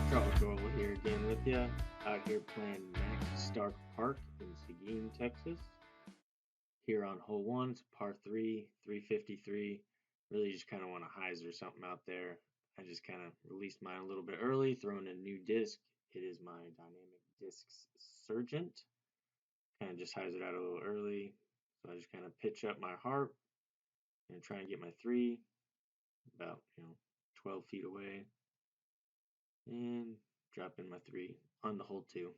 Charles Orwell here again with you, out here playing Max Starcke Park in Seguin, Texas. Here on hole one, it's par 3, 353. Really just kind of want to hyzer something out there. I just kind of released mine a little bit early, throwing a new disc. It is my Dynamic Discs Surgent. Kind of just hyzered out a little early. So I just kind of pitch up my harp and try and get my 3 about, 12 feet away. And drop in my 3 on the hole 2.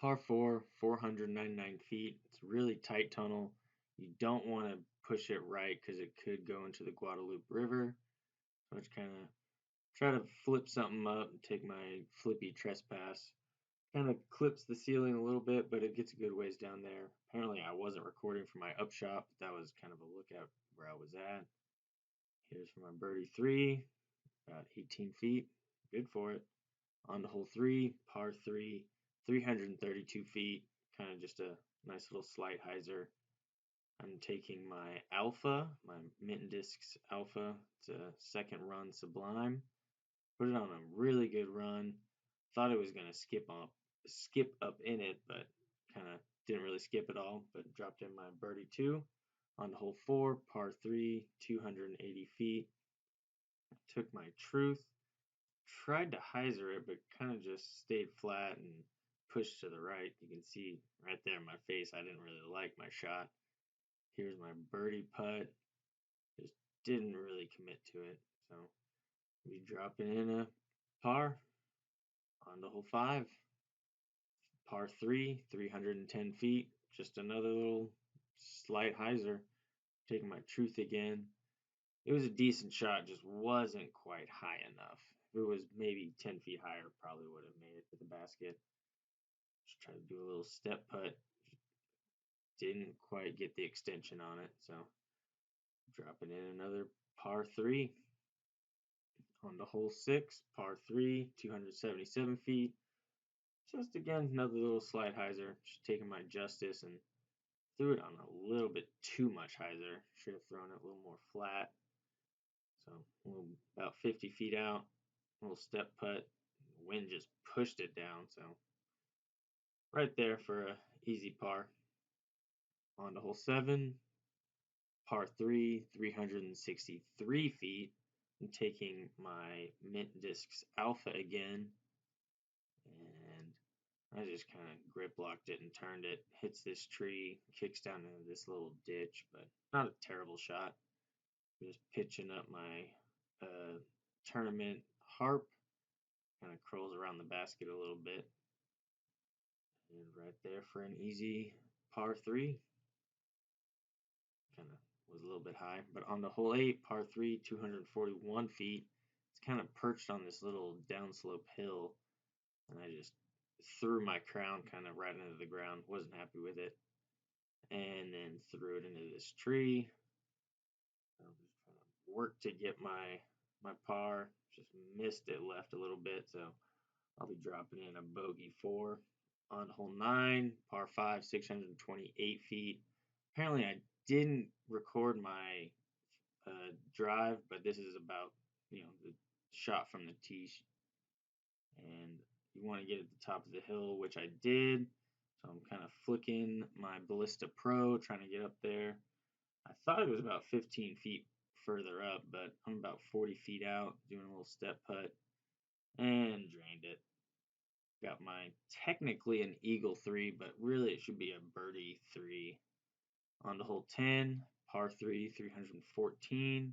Par 4, 499 feet. It's a really tight tunnel. You don't want to push it right because it could go into the Guadalupe River. So I just kind of try to flip something up and take my flippy trespass. Kind of clips the ceiling a little bit, but it gets a good ways down there. Apparently I wasn't recording for my upshot, but that was kind of a look at where I was at. Here's for my birdie 3, about 18 feet. Good for it. On to hole 3, par 3, 332 feet. Kind of just a nice little slight hyzer. I'm taking my Alpha, my Mint Discs Alpha. It's a second run Sublime. Put it on a really good run. Thought it was gonna skip up in it, but kind of didn't really skip at all. But dropped in my birdie 2 on the hole 4, par 3, 280 feet. Took my Truth. Tried to hyzer it, but kind of just stayed flat and pushed to the right. You can see right there in my face, I didn't really like my shot. Here's my birdie putt. Just didn't really commit to it. So we dropping in a par on the hole 5. Par 3, 310 feet. Just another little slight hyzer. Taking my Truth again. It was a decent shot, just wasn't quite high enough. If it was maybe 10 feet higher, probably would have made it to the basket. Just try to do a little step putt. Didn't quite get the extension on it, so dropping in another par 3 on the hole 6, par 3, 277 feet. Just again, another little slight hyzer. Just taking my Justice and threw it on a little bit too much hyzer. Should have thrown it a little more flat. So about 50 feet out, a little step putt. The wind just pushed it down, so right there for a easy par. On to hole 7, par 3, 363 feet. I'm taking my Mint Discs Alpha again, and I just kind of grip locked it and turned it. Hits this tree, kicks down into this little ditch, but not a terrible shot. Just pitching up my tournament harp, kind of curls around the basket a little bit, and right there for an easy par 3. Kind of was a little bit high. But on the hole 8, par 3, 241 feet, it's kind of perched on this little downslope hill. And I just threw my crown kind of right into the ground. Wasn't happy with it. And then threw it into this tree. So I'm just trying to work to get my par. Just missed it left a little bit. So I'll be dropping in a bogey 4. On hole 9, par 5, 628 feet. Apparently I didn't record my drive, but this is about, the shot from the tee. And you want to get at the top of the hill, which I did. So I'm kind of flicking my Ballista Pro, trying to get up there. I thought it was about 15 feet further up, but I'm about 40 feet out, doing a little step putt, and drained it. Got my technically an eagle 3, but really it should be a birdie 3. On to hole 10, par 3, 314.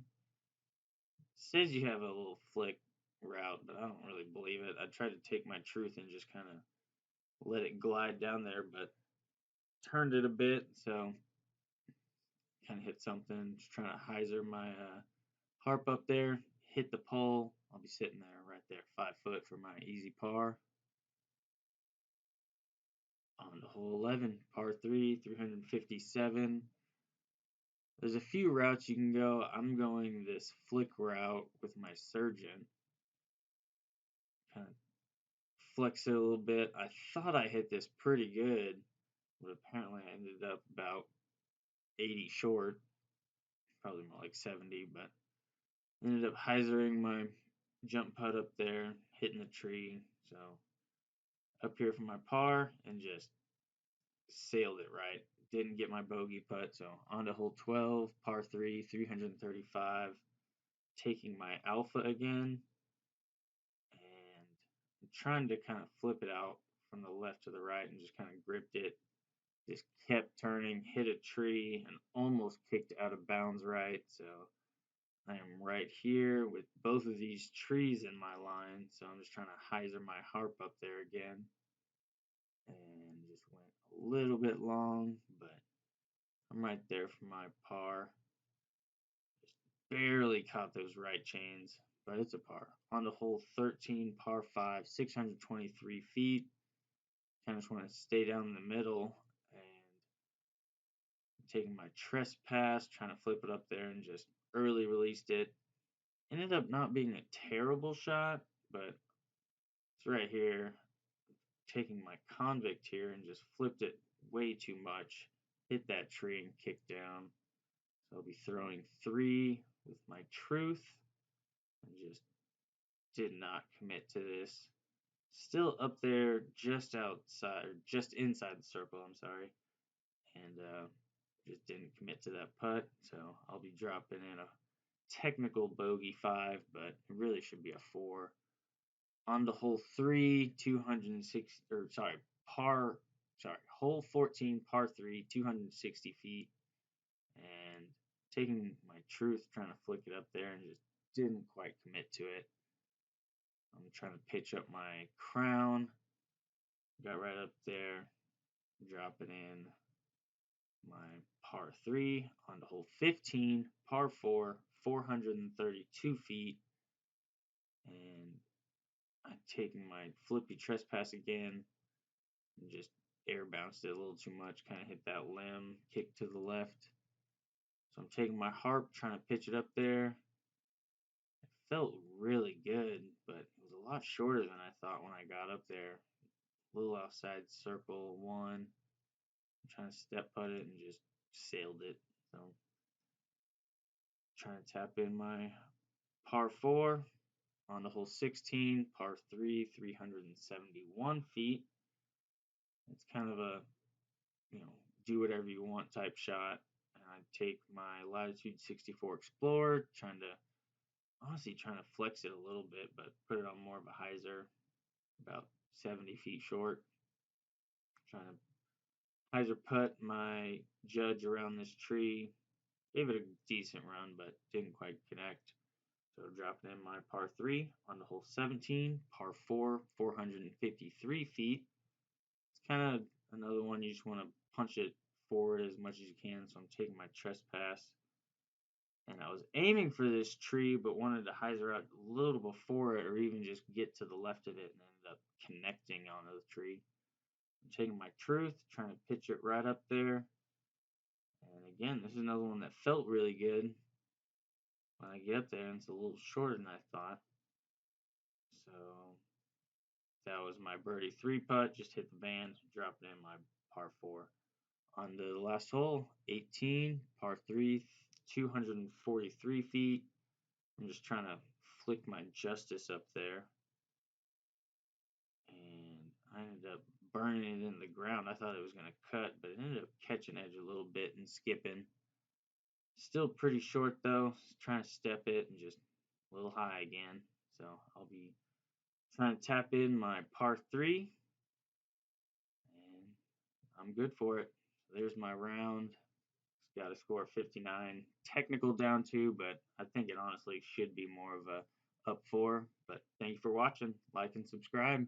Says you have a little flick route, but I don't really believe it. I tried to take my Truth and just kind of let it glide down there, but turned it a bit, so kind of hit something. Just trying to hyzer my harp up there, hit the pole. I'll be sitting there right there, 5 foot for my easy par. On to hole 11, par 3, 357. There's a few routes you can go. I'm going this flick route with my Surgeon. Kind of flex it a little bit. I thought I hit this pretty good, but apparently I ended up about 80 short. Probably more like 70, but ended up hyzering my jump putt up there, hitting the tree. So up here for my par and just sailed it right. Didn't get my bogey putt, so on to hole 12, par 3, 335. Taking my alpha again and I'm trying to kind of flip it out from the left to the right and just kind of gripped it. Just kept turning, hit a tree, and almost kicked out of bounds right. So I am right here with both of these trees in my line. So I'm just trying to hyzer my harp up there again. And just went a little bit long, but I'm right there for my par. Just barely caught those right chains, but it's a par. On to hole 13, par 5, 623 feet. Kind of just want to stay down in the middle and taking my trespass, trying to flip it up there and just early released it. Ended up not being a terrible shot, but it's right here. Taking my convict here and just flipped it way too much. Hit that tree and kicked down. So I'll be throwing 3 with my truth. And just did not commit to this. Still up there just outside, or just inside the circle, I'm sorry. And just didn't commit to that putt. So I'll be dropping in a technical bogey 5, but it really should be a 4. On to hole 3, 260, or sorry, hole 14, par 3, 260 feet. And taking my truth, trying to flick it up there and just didn't quite commit to it. I'm trying to pitch up my crown. Got right up there, dropping in my par 3 on the hole 15, par 4, 432 feet. And I'm taking my flippy trespass again and just air bounced it a little too much, kind of hit that limb, kick to the left. So I'm taking my harp, trying to pitch it up there. It felt really good, but it was a lot shorter than I thought when I got up there. A little outside circle 1. I'm trying to step putt it and just sailed it. So trying to tap in my par 4 on the hole 16, par 3, 371 feet. It's kind of a, do whatever you want type shot. And I take my Latitude 64 Explorer, honestly trying to flex it a little bit, but put it on more of a hyzer, about 70 feet short. Trying to hyzer putt my judge around this tree. Gave it a decent run, but didn't quite connect. So dropping in my par 3 on the hole 17, par 4, 453 feet. It's kind of another one you just want to punch it forward as much as you can. So I'm taking my trespass. And I was aiming for this tree, but wanted to hyzer out a little before it or even just get to the left of it and ended up connecting onto the tree. I'm taking my truth, trying to pitch it right up there. And again, this is another one that felt really good. When I get up there, and it's a little shorter than I thought. So that was my birdie 3 putt. Just hit the band, dropping in my par 4. On to the last hole, 18, par 3, 243 feet. I'm just trying to flick my justice up there. And I ended up burning it in the ground. I thought it was going to cut, but it ended up catching edge a little bit and skipping. Still pretty short though. Just trying to step it and just a little high again. So I'll be trying to tap in my par 3, and I'm good for it. So there's my round. It's got a score of 59. Technical down 2, but I think it honestly should be more of a up 4. But thank you for watching. Like and subscribe.